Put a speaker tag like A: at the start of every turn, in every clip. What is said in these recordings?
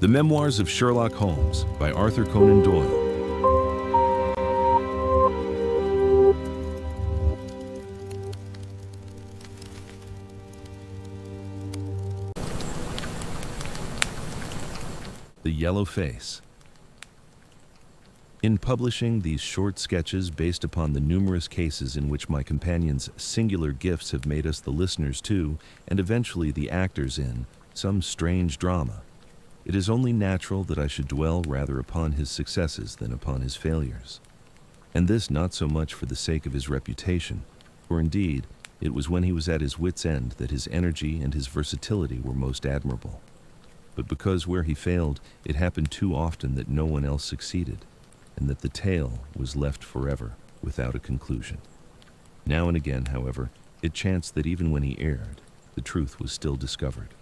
A: The Memoirs of Sherlock Holmes by Arthur Conan Doyle. The Yellow Face. In publishing these short sketches based upon the numerous cases in which my companion's singular gifts have made us the listeners to, and eventually the actors in, some strange drama, it is only natural that I should dwell rather upon his successes than upon his failures. And this not so much for the sake of his reputation, for indeed, it was when he was at his wit's end that his energy and his versatility were most admirable, but because where he failed, it happened too often that no one else succeeded, and that the tale was left forever without a conclusion. Now and again, however, it chanced that even when he erred, the truth was still discovered.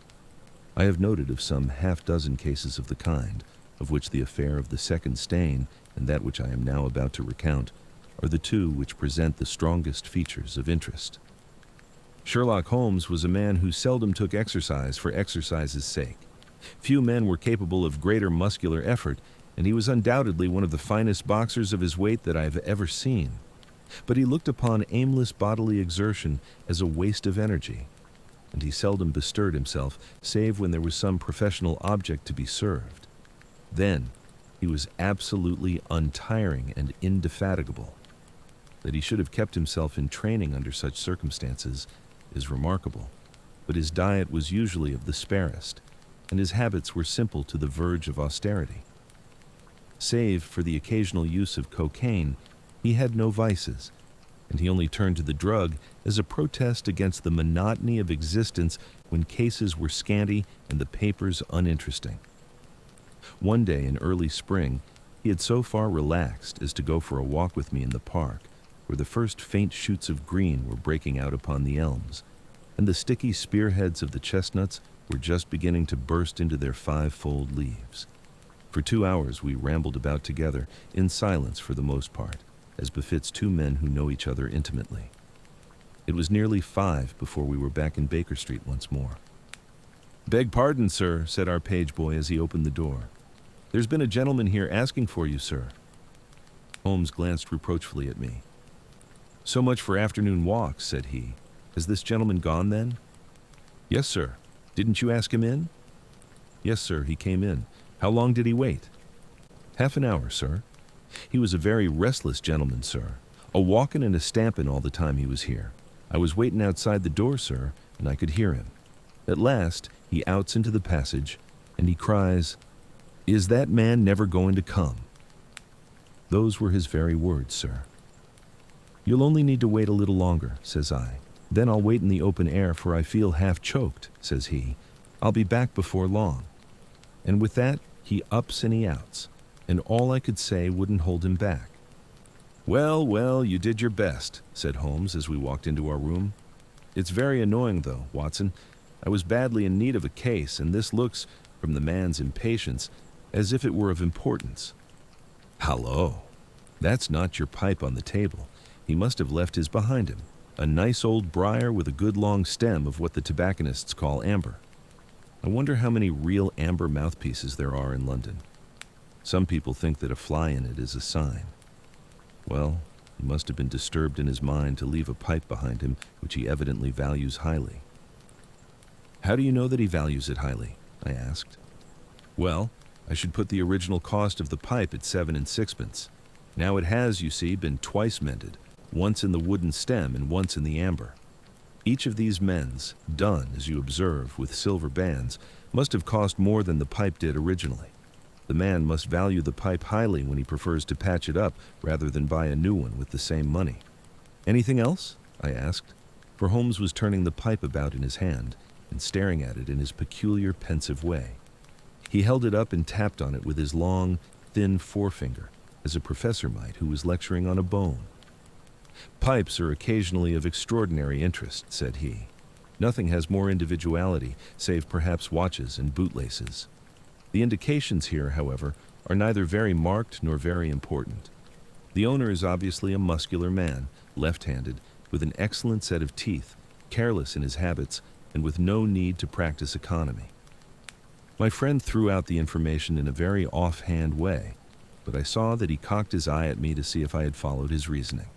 A: I have noted of some half-dozen cases of the kind, of which the affair of the second stain and that which I am now about to recount are the two which present the strongest features of interest. Sherlock Holmes was a man who seldom took exercise for exercise's sake. Few men were capable of greater muscular effort, and he was undoubtedly one of the finest boxers of his weight that I have ever seen. But he looked upon aimless bodily exertion as a waste of energy, and he seldom bestirred himself save when there was some professional object to be served. Then he was absolutely untiring and indefatigable. That he should have kept himself in training under such circumstances is remarkable, but his diet was usually of the sparest, and his habits were simple to the verge of austerity. Save for the occasional use of cocaine, he had no vices, and he only turned to the drug as a protest against the monotony of existence when cases were scanty and the papers uninteresting. One day in early spring, he had so far relaxed as to go for a walk with me in the park, where the first faint shoots of green were breaking out upon the elms, and the sticky spearheads of the chestnuts were just beginning to burst into their five-fold leaves. For 2 hours we rambled about together, in silence for the most part, as befits two men who know each other intimately. It was nearly 5 before we were back in Baker Street once more. "Beg pardon, sir," said our page boy as he opened the door. "There's been a gentleman here asking for you, sir." Holmes glanced reproachfully at me. "So much for afternoon walks," said he. "Has this gentleman gone, then?" "Yes, sir. Didn't you ask him in?" "Yes, sir, he came in. How long did he wait?" "Half an hour, sir. He was a very restless gentleman, sir, a walkin' and a stampin' all the time he was here. I was waitin' outside the door, sir, and I could hear him. At last, he outs into the passage, and he cries, 'Is that man never going to come?' Those were his very words, sir. 'You'll only need to wait a little longer,' says I. 'Then I'll wait in the open air, for I feel half choked,' says he. 'I'll be back before long.' And with that, he ups and he outs, and all I could say wouldn't hold him back." "Well, well, you did your best," said Holmes as we walked into our room. "It's very annoying, though, Watson. I was badly in need of a case, and this looks, from the man's impatience, as if it were of importance. Hallo! That's not your pipe on the table. He must have left his behind him. A nice old briar with a good long stem of what the tobacconists call amber. I wonder how many real amber mouthpieces there are in London. Some people think that a fly in it is a sign. Well, he must have been disturbed in his mind to leave a pipe behind him, which he evidently values highly." "How do you know that he values it highly?" I asked. "Well, I should put the original cost of the pipe at 7 and 6pence. Now it has, you see, been twice mended, once in the wooden stem and once in the amber. Each of these mends, done, as you observe, with silver bands, must have cost more than the pipe did originally. The man must value the pipe highly when he prefers to patch it up rather than buy a new one with the same money." "Anything else?" I asked, for Holmes was turning the pipe about in his hand and staring at it in his peculiar pensive way. He held it up and tapped on it with his long, thin forefinger, as a professor might who was lecturing on a bone. "Pipes are occasionally of extraordinary interest," said he. "Nothing has more individuality, save perhaps watches and bootlaces. The indications here, however, are neither very marked nor very important. The owner is obviously a muscular man, left-handed, with an excellent set of teeth, careless in his habits, and with no need to practice economy. My friend threw out the information in a very offhand way, but I saw that he cocked his eye at me to see if I had followed his reasoning.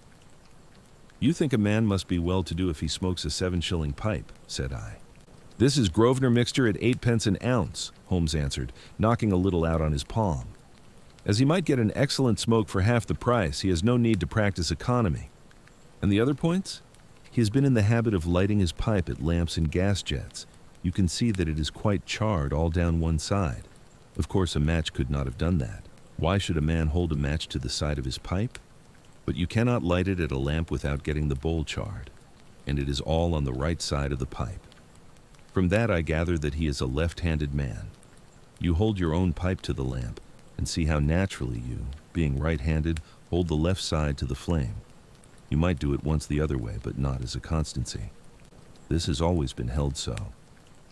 A: "You think a man must be well-to-do if he smokes a 7-shilling pipe," said I. "This is Grosvenor mixture at 8 pence an ounce," Holmes answered, knocking a little out on his palm. "As he might get an excellent smoke for half the price, he has no need to practice economy. And the other points? He has been in the habit of lighting his pipe at lamps and gas jets. You can see that it is quite charred all down one side. Of course, a match could not have done that. Why should a man hold a match to the side of his pipe? But you cannot light it at a lamp without getting the bowl charred, and it is all on the right side of the pipe. From that I gather that he is a left-handed man. You hold your own pipe to the lamp, and see how naturally you, being right-handed, hold the left side to the flame. You might do it once the other way, but not as a constancy. This has always been held so.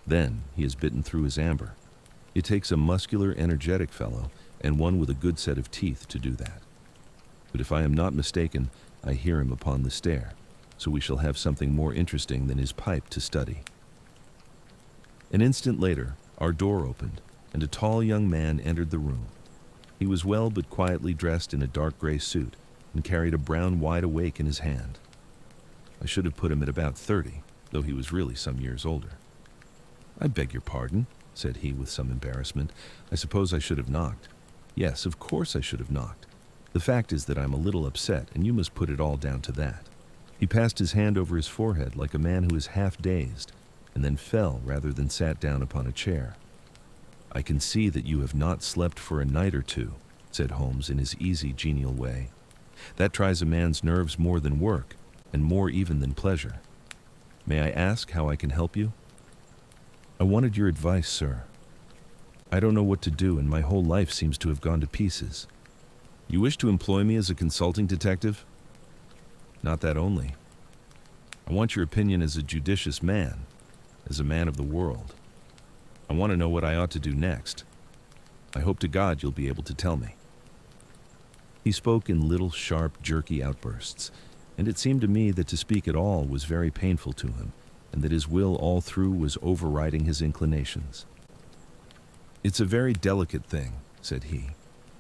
A: Then he has bitten through his amber. It takes a muscular, energetic fellow, and one with a good set of teeth to do that. But if I am not mistaken, I hear him upon the stair, so we shall have something more interesting than his pipe to study." An instant later, our door opened, and a tall young man entered the room. He was well but quietly dressed in a dark gray suit, and carried a brown wide awake in his hand. I should have put him at about 30, though he was really some years older. "I beg your pardon," said he with some embarrassment. "I suppose I should have knocked." "Yes, of course I should have knocked. The fact is that I'm a little upset, and you must put it all down to that." He passed his hand over his forehead like a man who is half dazed, and then fell rather than sat down upon a chair. "I can see that you have not slept for a night or two," said Holmes in his easy, genial way. "That tries a man's nerves more than work, and more even than pleasure. May I ask how I can help you?" "I wanted your advice, sir. I don't know what to do, and my whole life seems to have gone to pieces." "You wish to employ me as a consulting detective?" "Not that only. I want your opinion as a judicious man, as a man of the world. I want to know what I ought to do next. I hope to God you'll be able to tell me." He spoke in little, sharp, jerky outbursts, and it seemed to me that to speak at all was very painful to him, and that his will all through was overriding his inclinations. "It's a very delicate thing," said he.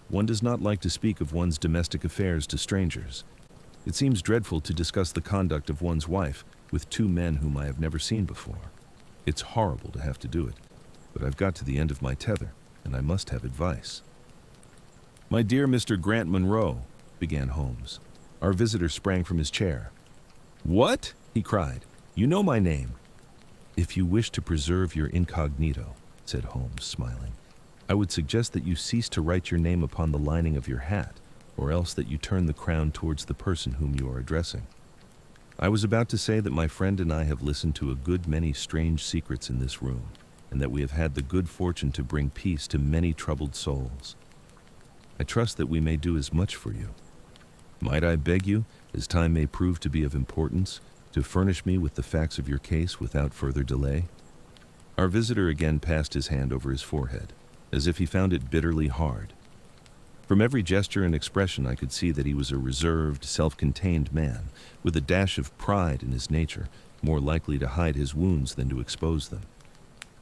A: "One does not like to speak of one's domestic affairs to strangers. It seems dreadful to discuss the conduct of one's wife with two men whom I have never seen before. It's horrible to have to do it, but I've got to the end of my tether, and I must have advice." "My dear Mr. Grant Munro," began Holmes. Our visitor sprang from his chair. "What?" he cried. "You know my name." "If you wish to preserve your incognito," said Holmes, smiling, "I would suggest that you cease to write your name upon the lining of your hat, or else that you turn the crown towards the person whom you are addressing. I was about to say that my friend and I have listened to a good many strange secrets in this room, and that we have had the good fortune to bring peace to many troubled souls. I trust that we may do as much for you. Might I beg you, as time may prove to be of importance, to furnish me with the facts of your case without further delay?" Our visitor again passed his hand over his forehead, as if he found it bitterly hard. From every gesture and expression I could see that he was a reserved, self-contained man, with a dash of pride in his nature, more likely to hide his wounds than to expose them.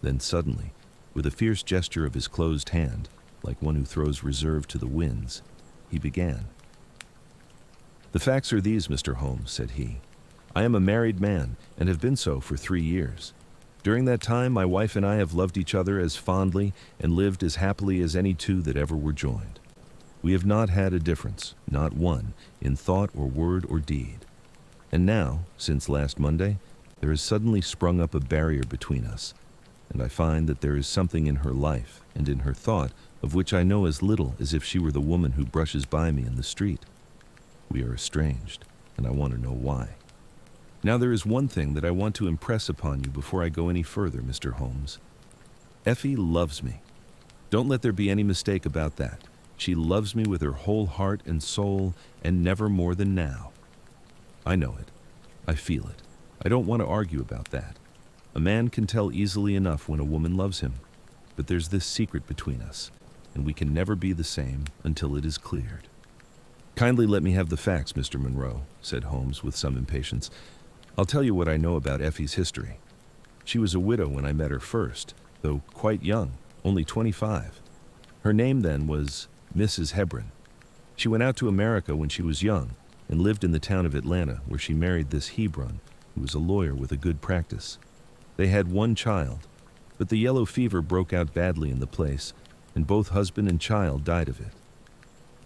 A: Then suddenly, with a fierce gesture of his closed hand, like one who throws reserve to the winds, he began. "The facts are these, Mr. Holmes," said he. "I am a married man, and have been so for 3 years. During that time, my wife and I have loved each other as fondly and lived as happily as any two that ever were joined. We have not had a difference, not one, in thought or word or deed. And now, since last Monday, there has suddenly sprung up a barrier between us, and I find that there is something in her life and in her thought of which I know as little as if she were the woman who brushes by me in the street. We are estranged, and I want to know why. Now there is one thing that I want to impress upon you before I go any further, Mr. Holmes. Effie loves me. Don't let there be any mistake about that. She loves me with her whole heart and soul, and never more than now. I know it. I feel it. I don't want to argue about that. A man can tell easily enough when a woman loves him, but there's this secret between us, and we can never be the same until it is cleared." "Kindly let me have the facts, Mr. Munro," said Holmes with some impatience. "I'll tell you what I know about Effie's history. She was a widow when I met her first, though quite young, only 25. Her name then was Mrs. Hebron. She went out to America when she was young and lived in the town of Atlanta, where she married this Hebron, who was a lawyer with a good practice. They had one child, but the yellow fever broke out badly in the place, and both husband and child died of it.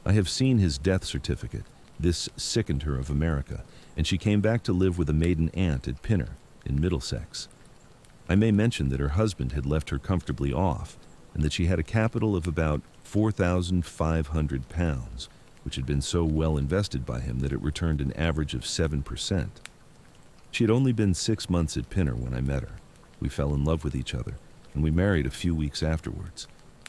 A: I have seen his death certificate. This sickened her of America, and she came back to live with a maiden aunt at Pinner, in Middlesex. I may mention that her husband had left her comfortably off, and that she had a capital of about £4,500, which had been so well invested by him that it returned an average of 7%. She had only been 6 months at Pinner when I met her. We fell in love with each other, and we married a few weeks afterwards.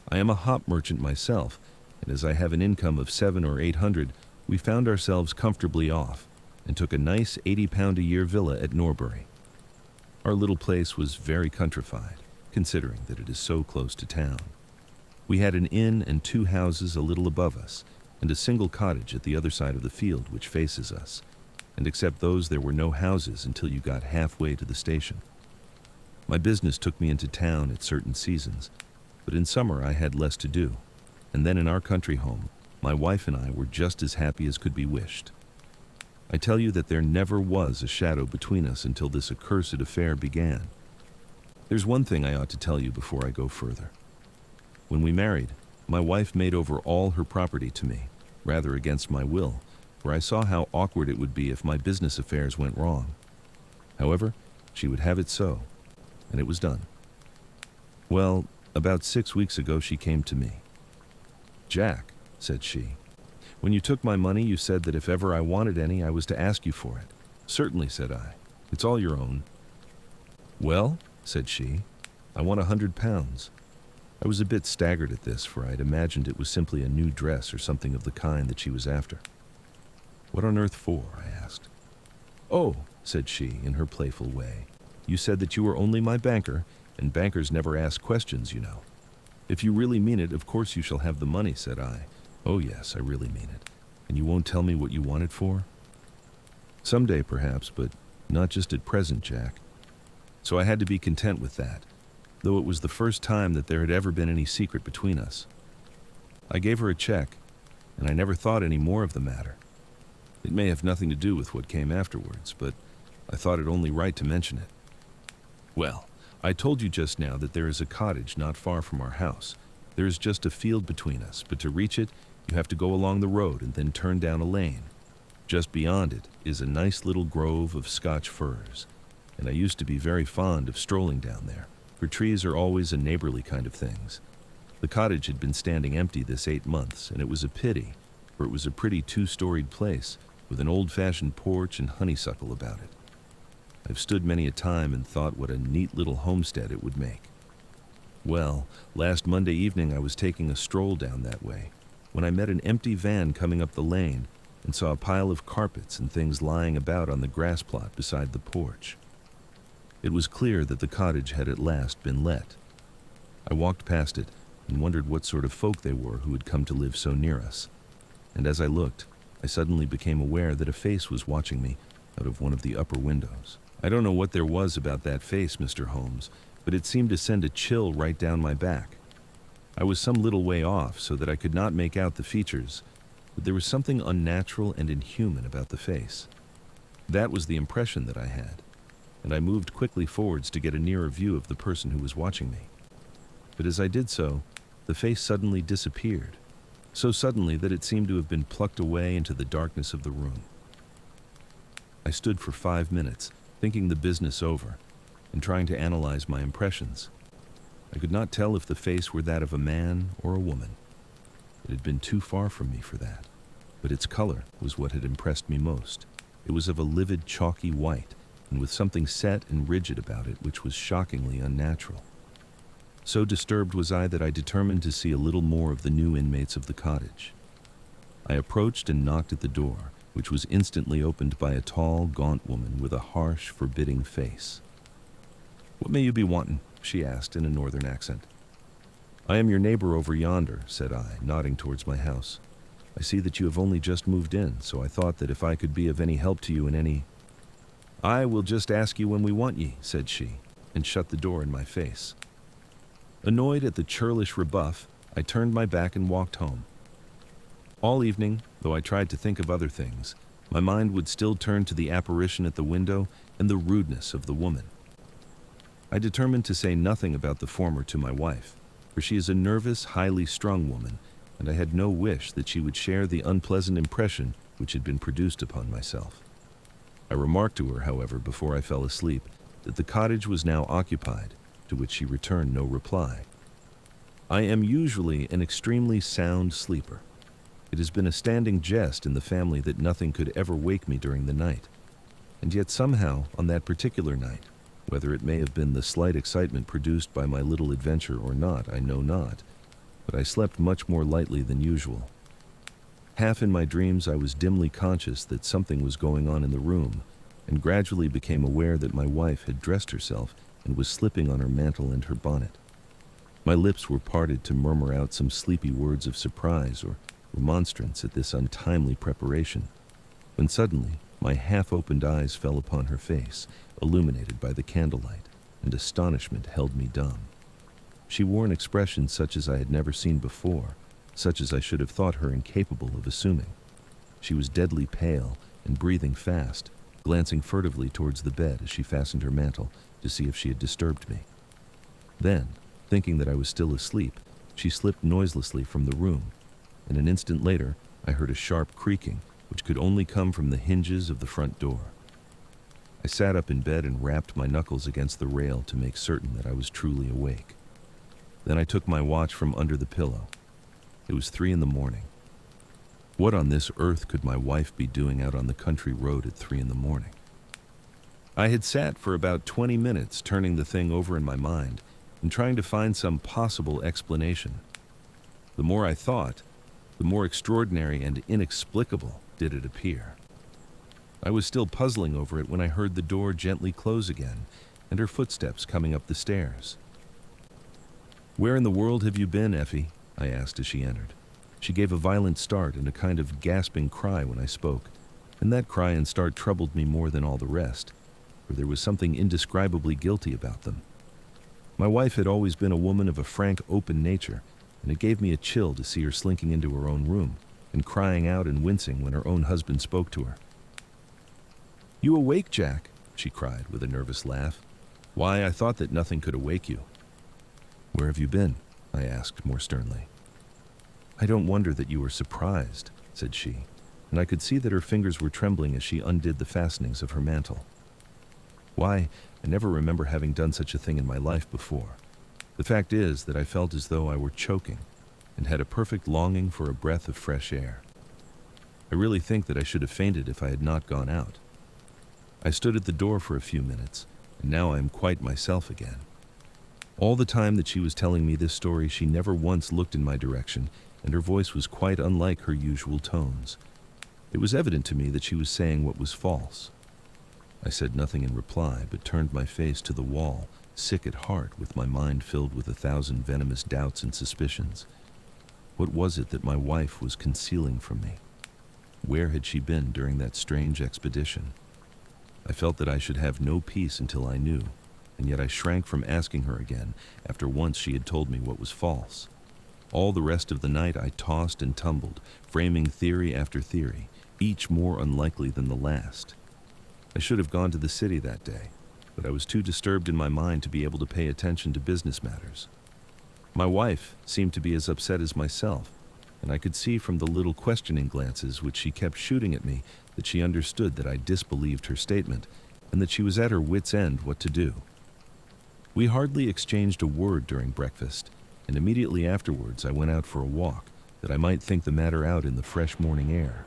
A: I am a hop merchant myself, and as I have an income of $700 or $800, we found ourselves comfortably off, and took a nice £80-a-year villa at Norbury. Our little place was very countrified, considering that it is so close to town. We had an inn and 2 houses a little above us, and a single cottage at the other side of the field which faces us, and except those there were no houses until you got halfway to the station. My business took me into town at certain seasons, but in summer I had less to do, and then in our country home, my wife and I were just as happy as could be wished. I tell you that there never was a shadow between us until this accursed affair began. There's one thing I ought to tell you before I go further. When we married, my wife made over all her property to me, rather against my will, for I saw how awkward it would be if my business affairs went wrong. However, she would have it so, and it was done. Well, about 6 weeks ago she came to me. "Jack," said she, "when you took my money, you said that if ever I wanted any, I was to ask you for it." "Certainly," said I. "It's all your own." "Well," said she, "I want £100. I was a bit staggered at this, for I had imagined it was simply a new dress or something of the kind that she was after. "What on earth for?" I asked. "Oh," said she, in her playful way, "you said that you were only my banker, and bankers never ask questions, you know." "If you really mean it, of course you shall have the money," said I. "Oh yes, I really mean it. And you won't tell me what you want it for?" "Someday, perhaps, but not just at present, Jack." So I had to be content with that, though it was the first time that there had ever been any secret between us. I gave her a check, and I never thought any more of the matter. It may have nothing to do with what came afterwards, but I thought it only right to mention it. Well, I told you just now that there is a cottage not far from our house. There is just a field between us, but to reach it, you have to go along the road and then turn down a lane. Just beyond it is a nice little grove of Scotch firs, and I used to be very fond of strolling down there, for trees are always a neighborly kind of things. The cottage had been standing empty this 8 months, and it was a pity, for it was a pretty 2-storied place with an old-fashioned porch and honeysuckle about it. I've stood many a time and thought what a neat little homestead it would make. Well, last Monday evening I was taking a stroll down that way, when I met an empty van coming up the lane and saw a pile of carpets and things lying about on the grass plot beside the porch. It was clear that the cottage had at last been let. I walked past it and wondered what sort of folk they were who had come to live so near us. And as I looked, I suddenly became aware that a face was watching me out of one of the upper windows. I don't know what there was about that face, Mr. Holmes, but it seemed to send a chill right down my back. I was some little way off so that I could not make out the features, but there was something unnatural and inhuman about the face. That was the impression that I had, and I moved quickly forwards to get a nearer view of the person who was watching me. But as I did so, the face suddenly disappeared, so suddenly that it seemed to have been plucked away into the darkness of the room. I stood for 5 minutes, thinking the business over, and trying to analyze my impressions. I could not tell if the face were that of a man or a woman. It had been too far from me for that, but its color was what had impressed me most. It was of a livid, chalky white, and with something set and rigid about it which was shockingly unnatural. So disturbed was I that I determined to see a little more of the new inmates of the cottage. I approached and knocked at the door, which was instantly opened by a tall, gaunt woman with a harsh, forbidding face. "What may you be wantin'?" she asked in a northern accent. "I am your neighbor over yonder," said I, nodding towards my house. "I see that you have only just moved in, so I thought that if I could be of any help to you in any—" "I will just ask you when we want ye," said she, and shut the door in my face. Annoyed at the churlish rebuff, I turned my back and walked home. All evening, though I tried to think of other things, my mind would still turn to the apparition at the window and the rudeness of the woman. I determined to say nothing about the former to my wife, for she is a nervous, highly strung woman, and I had no wish that she would share the unpleasant impression which had been produced upon myself. I remarked to her, however, before I fell asleep, that the cottage was now occupied, to which she returned no reply. I am usually an extremely sound sleeper. It has been a standing jest in the family that nothing could ever wake me during the night, and yet somehow, on that particular night, whether it may have been the slight excitement produced by my little adventure or not, I know not, but I slept much more lightly than usual. Half in my dreams I was dimly conscious that something was going on in the room, and gradually became aware that my wife had dressed herself and was slipping on her mantle and her bonnet. My lips were parted to murmur out some sleepy words of surprise or remonstrance at this untimely preparation, when suddenly my half-opened eyes fell upon her face, illuminated by the candlelight, and astonishment held me dumb. She wore an expression such as I had never seen before, such as I should have thought her incapable of assuming. She was deadly pale and breathing fast, glancing furtively towards the bed as she fastened her mantle to see if she had disturbed me. Then, thinking that I was still asleep, she slipped noiselessly from the room, and an instant later I heard a sharp creaking, which could only come from the hinges of the front door. I sat up in bed and rapped my knuckles against the rail to make certain that I was truly awake. Then I took my watch from under the pillow. It was 3 a.m. What on this earth could my wife be doing out on the country road at 3 a.m? I had sat for about 20 minutes turning the thing over in my mind and trying to find some possible explanation. The more I thought, the more extraordinary and inexplicable did it appear. I was still puzzling over it when I heard the door gently close again and her footsteps coming up the stairs. "Where in the world have you been, Effie?" I asked as she entered. She gave a violent start and a kind of gasping cry when I spoke, and that cry and start troubled me more than all the rest, for there was something indescribably guilty about them. My wife had always been a woman of a frank, open nature, and it gave me a chill to see her slinking into her own room and crying out and wincing when her own husband spoke to her. "You awake, Jack?" she cried with a nervous laugh. "Why, I thought that nothing could awake you." "Where have you been?" I asked more sternly. "I don't wonder that you were surprised," said she, and I could see that her fingers were trembling as she undid the fastenings of her mantle. "Why, I never remember having done such a thing in my life before. The fact is that I felt as though I were choking, and had a perfect longing for a breath of fresh air. I really think that I should have fainted if I had not gone out. I stood at the door for a few minutes, and now I am quite myself again." All the time that she was telling me this story, she never once looked in my direction, and her voice was quite unlike her usual tones. It was evident to me that she was saying what was false. I said nothing in reply, but turned my face to the wall, sick at heart, with my mind filled with 1,000 venomous doubts and suspicions. What was it that my wife was concealing from me? Where had she been during that strange expedition? I felt that I should have no peace until I knew, and yet I shrank from asking her again after once she had told me what was false. All the rest of the night I tossed and tumbled, framing theory after theory, each more unlikely than the last. I should have gone to the city that day, but I was too disturbed in my mind to be able to pay attention to business matters. My wife seemed to be as upset as myself, and I could see from the little questioning glances which she kept shooting at me that she understood that I disbelieved her statement, and that she was at her wits' end what to do. We hardly exchanged a word during breakfast, and immediately afterwards I went out for a walk, that I might think the matter out in the fresh morning air.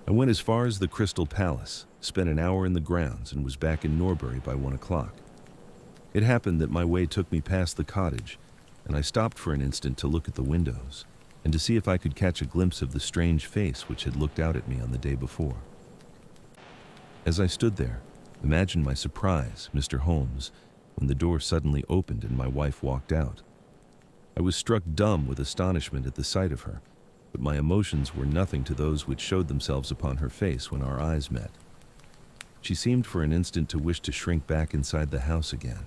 A: I went as far as the Crystal Palace, spent an hour in the grounds, and was back in Norbury by 1 o'clock. It happened that my way took me past the cottage, and I stopped for an instant to look at the windows, and to see if I could catch a glimpse of the strange face which had looked out at me on the day before. As I stood there, imagine my surprise, Mr. Holmes, when the door suddenly opened and my wife walked out. I was struck dumb with astonishment at the sight of her, but my emotions were nothing to those which showed themselves upon her face when our eyes met. She seemed for an instant to wish to shrink back inside the house again,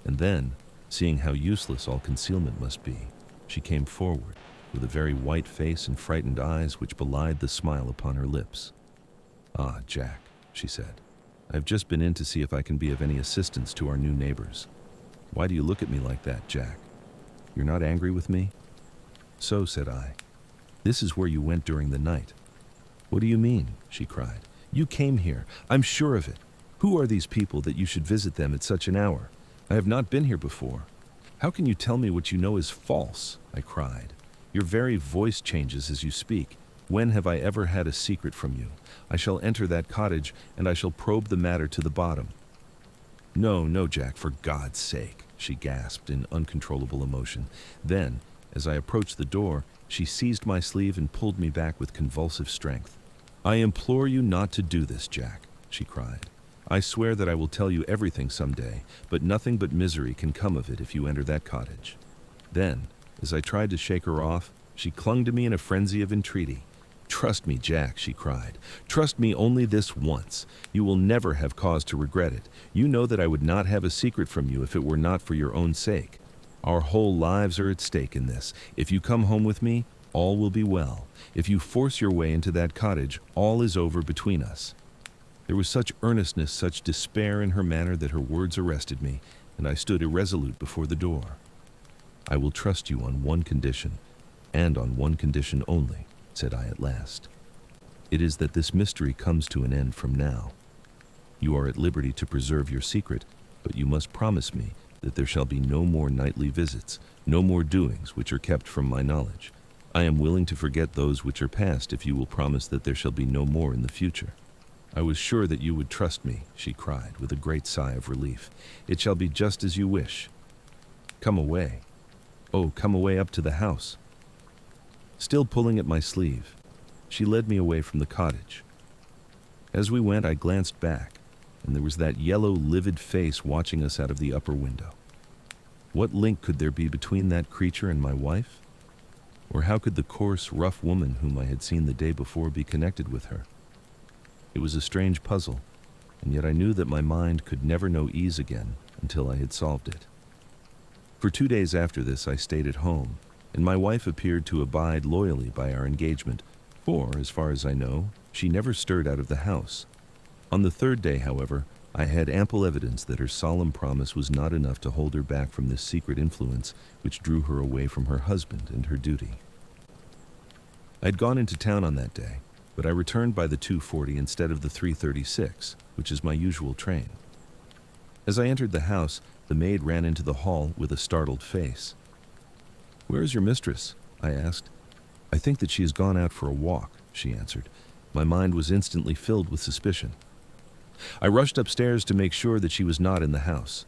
A: and then, Seeing how useless all concealment must be, she came forward, with a very white face and frightened eyes which belied the smile upon her lips. "Ah, Jack," she said, "I've just been in to see if I can be of any assistance to our new neighbors. Why do you look at me like that, Jack? You're not angry with me?" "So," said I, "this is where you went during the night." "What do you mean?" she cried. "You came here. I'm sure of it. Who are these people that you should visit them at such an hour? I have not been here before." "How can you tell me what you know is false?" I cried. "Your very voice changes as you speak. When have I ever had a secret from you? I shall enter that cottage, and I shall probe the matter to the bottom." "No, no, Jack, for God's sake," she gasped in uncontrollable emotion. Then, as I approached the door, she seized my sleeve and pulled me back with convulsive strength. "I implore you not to do this, Jack," she cried. "I swear that I will tell you everything someday, but nothing but misery can come of it if you enter that cottage." Then, as I tried to shake her off, she clung to me in a frenzy of entreaty. "Trust me, Jack," she cried. "Trust me only this once. You will never have cause to regret it. You know that I would not have a secret from you if it were not for your own sake. Our whole lives are at stake in this. If you come home with me, all will be well. If you force your way into that cottage, all is over between us." There was such earnestness, such despair in her manner that her words arrested me, and I stood irresolute before the door. "I will trust you on one condition, and on one condition only," said I at last. "It is that this mystery comes to an end from now. You are at liberty to preserve your secret, but you must promise me that there shall be no more nightly visits, no more doings which are kept from my knowledge. I am willing to forget those which are past if you will promise that there shall be no more in the future." "I was sure that you would trust me," she cried with a great sigh of relief. "It shall be just as you wish. Come away. Oh, come away up to the house." Still pulling at my sleeve, she led me away from the cottage. As we went, I glanced back, and there was that yellow, livid face watching us out of the upper window. What link could there be between that creature and my wife? Or how could the coarse, rough woman whom I had seen the day before be connected with her? It was a strange puzzle, and yet I knew that my mind could never know ease again until I had solved it. For 2 days after this I stayed at home, and my wife appeared to abide loyally by our engagement, for, as far as I know, she never stirred out of the house. On the 3rd day, however, I had ample evidence that her solemn promise was not enough to hold her back from this secret influence which drew her away from her husband and her duty. I had gone into town on that day, but I returned by the 2:40 instead of the 3:36, which is my usual train. As I entered the house, the maid ran into the hall with a startled face. "Where is your mistress?" I asked. "I think that she has gone out for a walk," she answered. My mind was instantly filled with suspicion. I rushed upstairs to make sure that she was not in the house.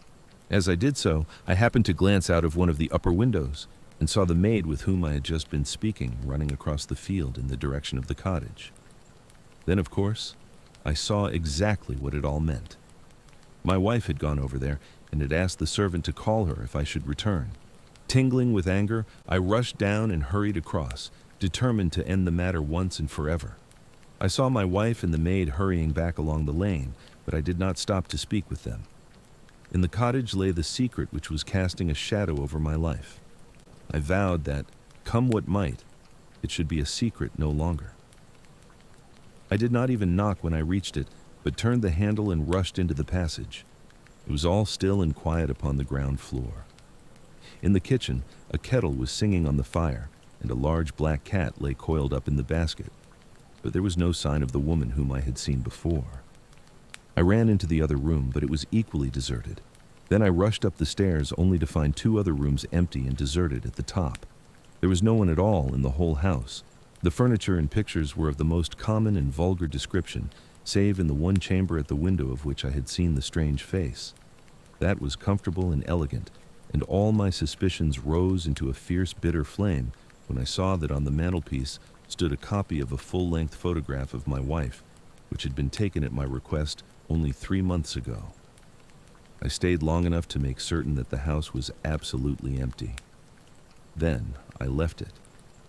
A: As I did so, I happened to glance out of one of the upper windows and saw the maid with whom I had just been speaking running across the field in the direction of the cottage. Then, of course, I saw exactly what it all meant. My wife had gone over there and had asked the servant to call her if I should return. Tingling with anger, I rushed down and hurried across, determined to end the matter once and forever. I saw my wife and the maid hurrying back along the lane, but I did not stop to speak with them. In the cottage lay the secret which was casting a shadow over my life. I vowed that, come what might, it should be a secret no longer. I did not even knock when I reached it, but turned the handle and rushed into the passage. It was all still and quiet upon the ground floor. In the kitchen, a kettle was singing on the fire, and a large black cat lay coiled up in the basket, but there was no sign of the woman whom I had seen before. I ran into the other room, but it was equally deserted. Then I rushed up the stairs only to find 2 other rooms empty and deserted at the top. There was no one at all in the whole house. The furniture and pictures were of the most common and vulgar description, save in the one chamber at the window of which I had seen the strange face. That was comfortable and elegant, and all my suspicions rose into a fierce, bitter flame when I saw that on the mantelpiece stood a copy of a full-length photograph of my wife, which had been taken at my request only 3 months ago. I stayed long enough to make certain that the house was absolutely empty. Then I left it,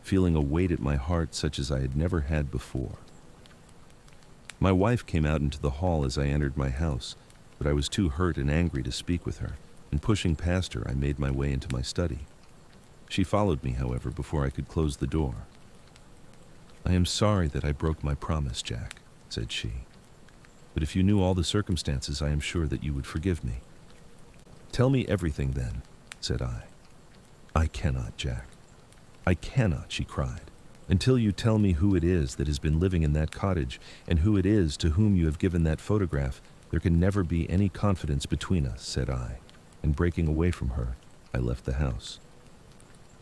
A: feeling a weight at my heart such as I had never had before. My wife came out into the hall as I entered my house, but I was too hurt and angry to speak with her, and pushing past her, I made my way into my study. She followed me, however, before I could close the door. "I am sorry that I broke my promise, Jack," said she. "But if you knew all the circumstances, I am sure that you would forgive me." "Tell me everything, then," said I. "I cannot, Jack. I cannot," she cried, "until you tell me who it is that has been living in that cottage, and who it is to whom you have given that photograph. There can never be any confidence between us," said I, and breaking away from her, I left the house.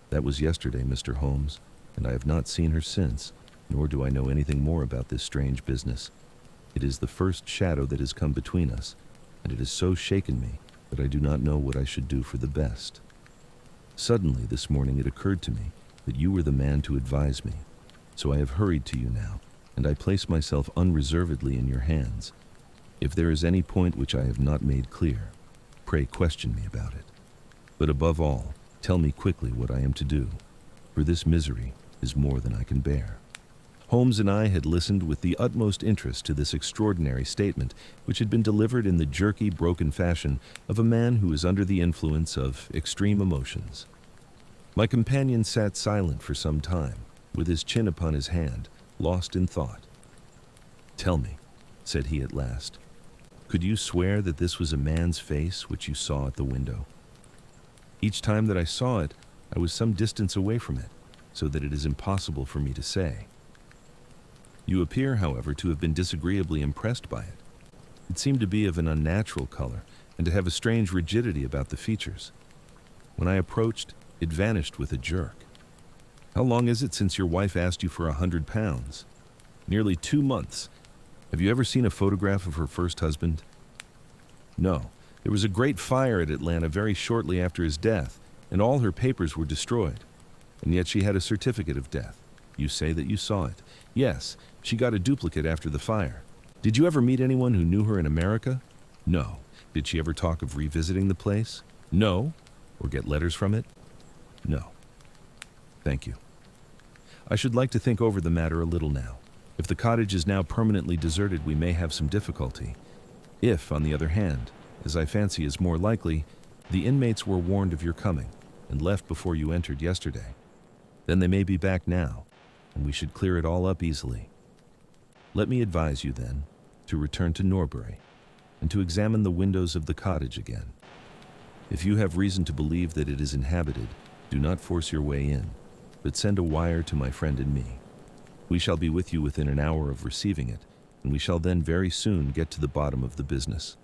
A: That was yesterday, Mr. Holmes, and I have not seen her since, nor do I know anything more about this strange business. It is the first shadow that has come between us, and it has so shaken me that I do not know what I should do for the best. Suddenly this morning it occurred to me that you were the man to advise me, so I have hurried to you now, and I place myself unreservedly in your hands. If there is any point which I have not made clear, pray question me about it. But above all, tell me quickly what I am to do, for this misery is more than I can bear." Holmes and I had listened with the utmost interest to this extraordinary statement, which had been delivered in the jerky, broken fashion of a man who is under the influence of extreme emotions. My companion sat silent for some time, with his chin upon his hand, lost in thought. "Tell me," said he at last, "could you swear that this was a man's face which you saw at the window?" "Each time that I saw it, I was some distance away from it, so that it is impossible for me to say." "You appear, however, to have been disagreeably impressed by it. It seemed to be of an unnatural color, and to have a strange rigidity about the features. When I approached, it vanished with a jerk." "How long is it since your wife asked you for £100? "Nearly 2 months. Have you ever seen a photograph of her first husband?" "No. There was a great fire at Atlanta very shortly after his death, and all her papers were destroyed. And yet she had a certificate of death. You say that you saw it." "Yes, she got a duplicate after the fire." "Did you ever meet anyone who knew her in America?" "No." "Did she ever talk of revisiting the place?" "No." "Or get letters from it?" "No." "Thank you. I should like to think over the matter a little now. If the cottage is now permanently deserted, we may have some difficulty. If, on the other hand, as I fancy is more likely, the inmates were warned of your coming and left before you entered yesterday, then they may be back now, and we should clear it all up easily. Let me advise you, then, to return to Norbury and to examine the windows of the cottage again. If you have reason to believe that it is inhabited, do not force your way in, but send a wire to my friend and me. We shall be with you within an hour of receiving it, and we shall then very soon get to the bottom of the business."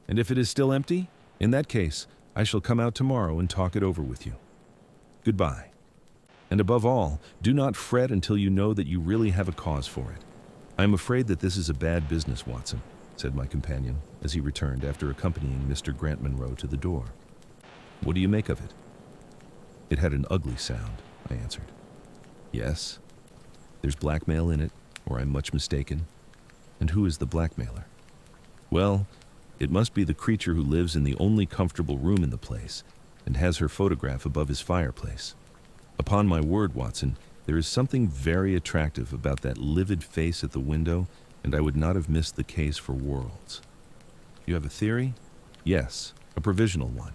A: "And if it is still empty? In that case, I shall come out tomorrow and talk it over with you. Goodbye. And above all, do not fret until you know that you really have a cause for it. I am afraid that this is a bad business, Watson," said my companion, as he returned after accompanying Mr. Grant Munro to the door. "What do you make of it?" "It had an ugly sound," I answered. "Yes. There's blackmail in it, or I'm much mistaken. And who is the blackmailer?" "Well, it must be the creature who lives in the only comfortable room in the place, and has her photograph above his fireplace. Upon my word, Watson, there is something very attractive about that livid face at the window, and I would not have missed the case for worlds." "You have a theory?" "Yes, a provisional one.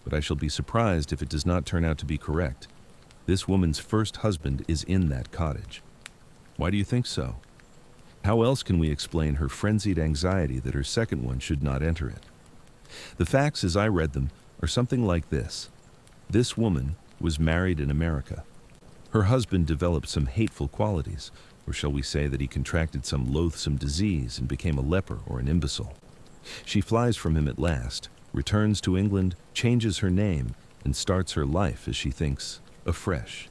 A: But I shall be surprised if it does not turn out to be correct. This woman's first husband is in that cottage." "Why do you think so?" "How else can we explain her frenzied anxiety that her second one should not enter it? The facts, as I read them, are something like this. This woman was married in America. Her husband developed some hateful qualities, or shall we say that he contracted some loathsome disease and became a leper or an imbecile. She flies from him at last, returns to England, changes her name, and starts her life, as she thinks, afresh.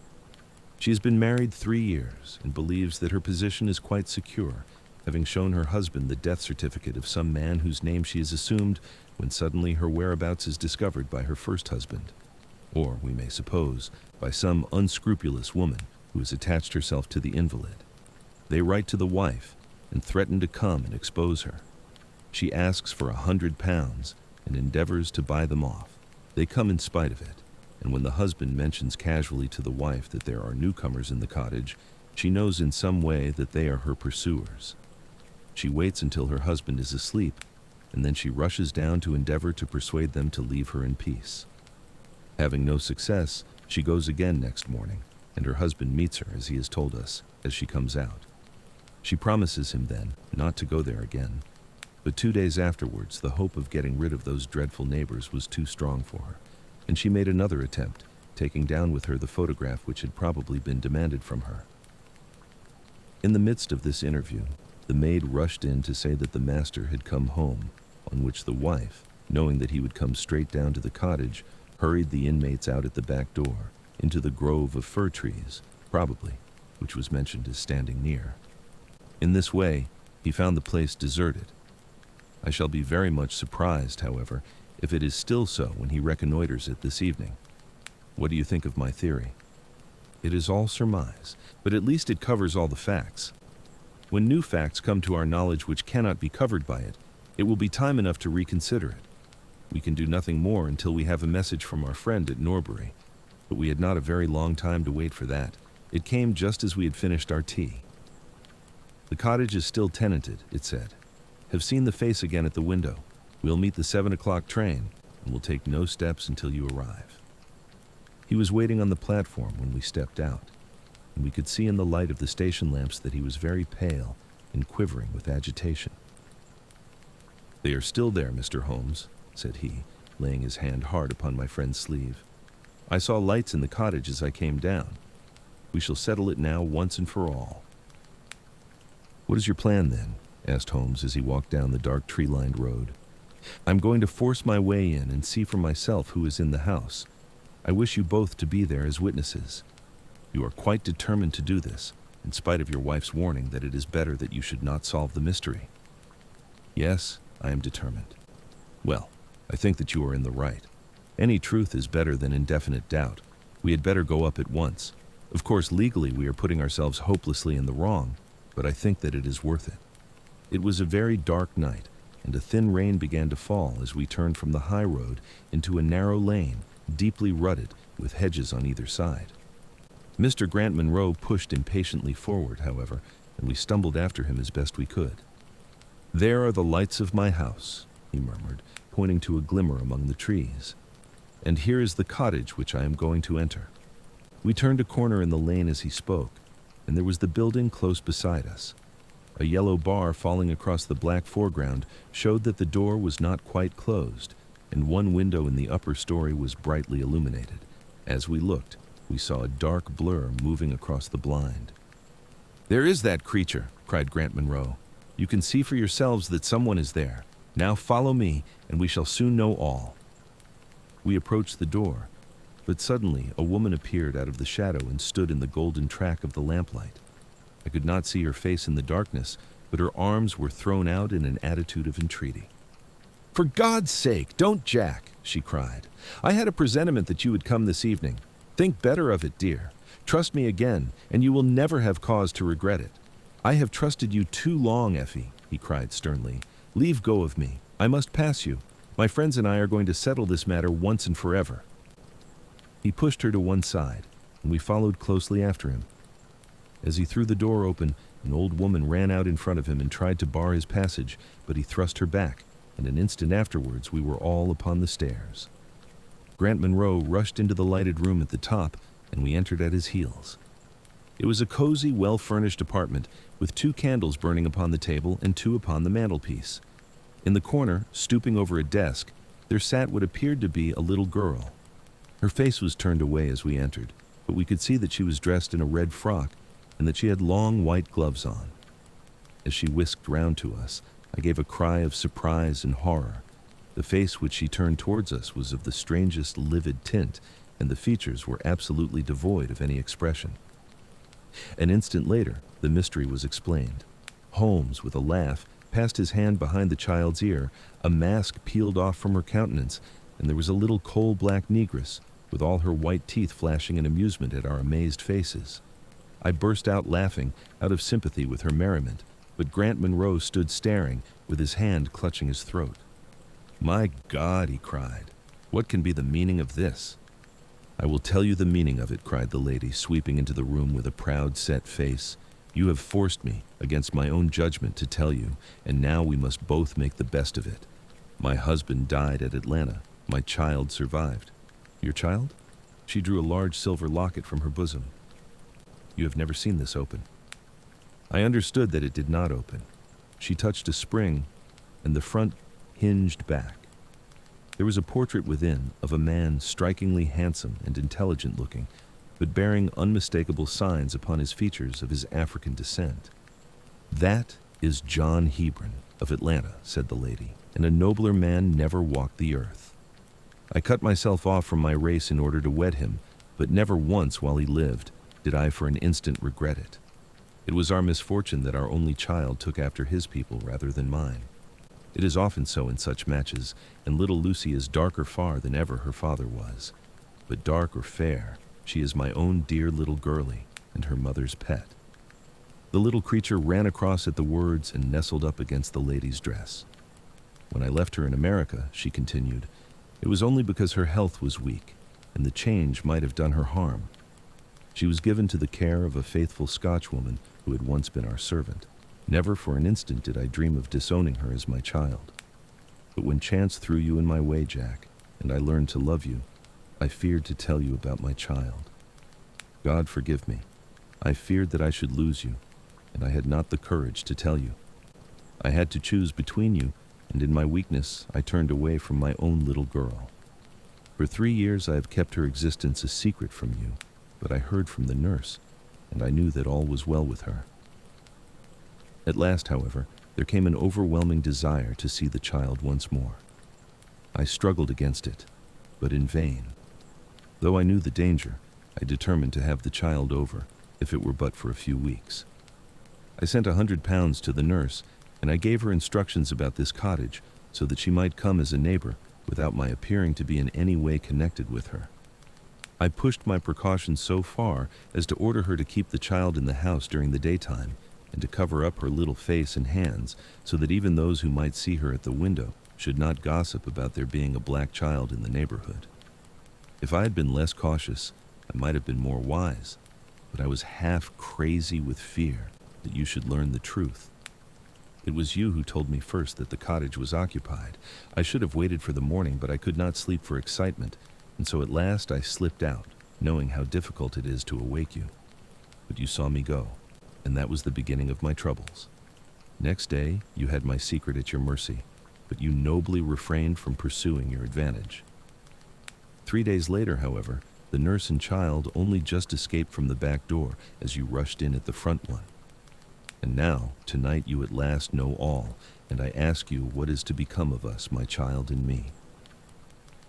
A: She has been married 3 years and believes that her position is quite secure, having shown her husband the death certificate of some man whose name she has assumed when suddenly her whereabouts is discovered by her first husband, or, we may suppose, by some unscrupulous woman who has attached herself to the invalid. They write to the wife and threaten to come and expose her. She asks for £100 and endeavors to buy them off. They come in spite of it, and when the husband mentions casually to the wife that there are newcomers in the cottage, she knows in some way that they are her pursuers. She waits until her husband is asleep and then she rushes down to endeavor to persuade them to leave her in peace. Having no success, she goes again next morning, and her husband meets her, as he has told us, as she comes out. She promises him then not to go there again, but 2 days afterwards the hope of getting rid of those dreadful neighbors was too strong for her, and she made another attempt, taking down with her the photograph which had probably been demanded from her. In the midst of this interview, the maid rushed in to say that the master had come home, on which the wife, knowing that he would come straight down to the cottage, hurried the inmates out at the back door, into the grove of fir trees, probably, which was mentioned as standing near. In this way, he found the place deserted. I shall be very much surprised, however, if it is still so when he reconnoiters it this evening. What do you think of my theory? It is all surmise, but at least it covers all the facts. When new facts come to our knowledge which cannot be covered by it, it will be time enough to reconsider it. We can do nothing more until we have a message from our friend at Norbury, but we had not a very long time to wait for that. It came just as we had finished our tea. The cottage is still tenanted, it said. Have seen the face again at the window. We'll meet the 7 o'clock train, and will take no steps until you arrive. He was waiting on the platform when we stepped out, and we could see in the light of the station lamps that he was very pale and quivering with agitation. They are still there, Mr. Holmes, said he, laying his hand hard upon my friend's sleeve. I saw lights in the cottage as I came down. We shall settle it now once and for all. What is your plan, then? Asked Holmes as he walked down the dark tree-lined road. I'm going to force my way in and see for myself who is in the house. I wish you both to be there as witnesses. You are quite determined to do this, in spite of your wife's warning that it is better that you should not solve the mystery. Yes, I am determined. Well, I think that you are in the right. Any truth is better than indefinite doubt. We had better go up at once. Of course, legally we are putting ourselves hopelessly in the wrong, but I think that it is worth it. It was a very dark night, and a thin rain began to fall as we turned from the high road into a narrow lane, deeply rutted, with hedges on either side. Mr. Grant Munro pushed impatiently forward, however, and we stumbled after him as best we could. There are the lights of my house, he murmured, pointing to a glimmer among the trees. And here is the cottage which I am going to enter. We turned a corner in the lane as he spoke, and there was the building close beside us. A yellow bar falling across the black foreground showed that the door was not quite closed, and one window in the upper story was brightly illuminated. As we looked, we saw a dark blur moving across the blind. There is that creature, cried Grant Munro. You can see for yourselves that someone is there. Now follow me, and we shall soon know all. We approached the door, but suddenly a woman appeared out of the shadow and stood in the golden track of the lamplight. I could not see her face in the darkness, but her arms were thrown out in an attitude of entreaty. For God's sake, don't jack, she cried. I had a presentiment that you would come this evening. Think better of it, dear. Trust me again, and you will never have cause to regret it. I have trusted you too long, Effie, he cried sternly. Leave go of me. I must pass you. My friends and I are going to settle this matter once and forever. He pushed her to one side, and we followed closely after him. As he threw the door open, an old woman ran out in front of him and tried to bar his passage, but he thrust her back, and an instant afterwards we were all upon the stairs. Grant Munro rushed into the lighted room at the top, and we entered at his heels. It was a cozy, well-furnished apartment, with 2 candles burning upon the table and 2 upon the mantelpiece. In the corner, stooping over a desk, there sat what appeared to be a little girl. Her face was turned away as we entered, but we could see that she was dressed in a red frock and that she had long white gloves on. As she whisked round to us, I gave a cry of surprise and horror. The face which she turned towards us was of the strangest livid tint, and the features were absolutely devoid of any expression. An instant later, the mystery was explained. Holmes, with a laugh, passed his hand behind the child's ear, a mask peeled off from her countenance, and there was a little coal-black negress, with all her white teeth flashing in amusement at our amazed faces. I burst out laughing, out of sympathy with her merriment, but Grant Munro stood staring, with his hand clutching his throat. My God, he cried, what can be the meaning of this? I will tell you the meaning of it, cried the lady, sweeping into the room with a proud, set face. You have forced me, against my own judgment, to tell you, and now we must both make the best of it. My husband died at Atlanta. My child survived. Your child? She drew a large silver locket from her bosom. You have never seen this open. I understood that it did not open. She touched a spring, and the front hinged back. There was a portrait within of a man strikingly handsome and intelligent looking, but bearing unmistakable signs upon his features of his African descent. That is John Hebron of Atlanta, said the lady, and a nobler man never walked the earth. I cut myself off from my race in order to wed him, but never once while he lived did I for an instant regret it. It was our misfortune that our only child took after his people rather than mine. It is often so in such matches, and little Lucy is darker far than ever her father was. But dark or fair, she is my own dear little girlie, and her mother's pet. The little creature ran across at the words and nestled up against the lady's dress. When I left her in America, she continued, it was only because her health was weak, and the change might have done her harm. She was given to the care of a faithful Scotchwoman who had once been our servant. Never for an instant did I dream of disowning her as my child. But when chance threw you in my way, Jack, and I learned to love you, I feared to tell you about my child. God forgive me. I feared that I should lose you, and I had not the courage to tell you. I had to choose between you, and in my weakness I turned away from my own little girl. For 3 years I have kept her existence a secret from you, but I heard from the nurse, and I knew that all was well with her. At last, however, there came an overwhelming desire to see the child once more. I struggled against it, but in vain. Though I knew the danger, I determined to have the child over, if it were but for a few weeks. I sent £100 to the nurse, and I gave her instructions about this cottage so that she might come as a neighbor without my appearing to be in any way connected with her. I pushed my precautions so far as to order her to keep the child in the house during the daytime and to cover up her little face and hands so that even those who might see her at the window should not gossip about there being a black child in the neighborhood. If I had been less cautious, I might have been more wise, but I was half crazy with fear that you should learn the truth. It was you who told me first that the cottage was occupied. I should have waited for the morning, but I could not sleep for excitement, and so at last I slipped out, knowing how difficult it is to awake you. But you saw me go, and that was the beginning of my troubles. Next day, you had my secret at your mercy, but you nobly refrained from pursuing your advantage. 3 days later, however, the nurse and child only just escaped from the back door as you rushed in at the front one. And now, tonight you at last know all, and I ask you what is to become of us, my child and me.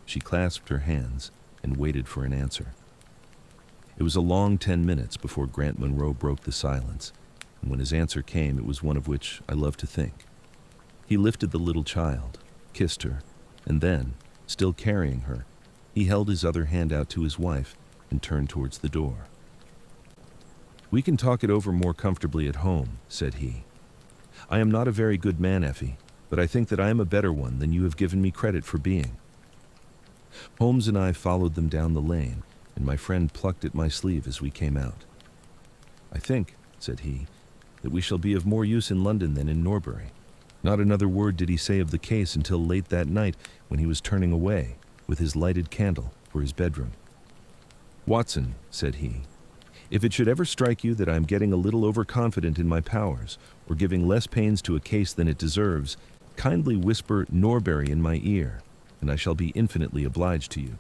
A: She clasped her hands and waited for an answer. It was a long 10 minutes before Grant Monroe broke the silence, and when his answer came, it was one of which I love to think. He lifted the little child, kissed her, and then, still carrying her, he held his other hand out to his wife and turned towards the door. We can talk it over more comfortably at home, said he. I am not a very good man, Effie, but I think that I am a better one than you have given me credit for being. Holmes and I followed them down the lane, and my friend plucked at my sleeve as we came out. I think, said he, that we shall be of more use in London than in Norbury. Not another word did he say of the case until late that night when he was turning away, with his lighted candle, for his bedroom. Watson, said he, if it should ever strike you that I am getting a little overconfident in my powers, or giving less pains to a case than it deserves, kindly whisper Norbury in my ear, and I shall be infinitely obliged to you.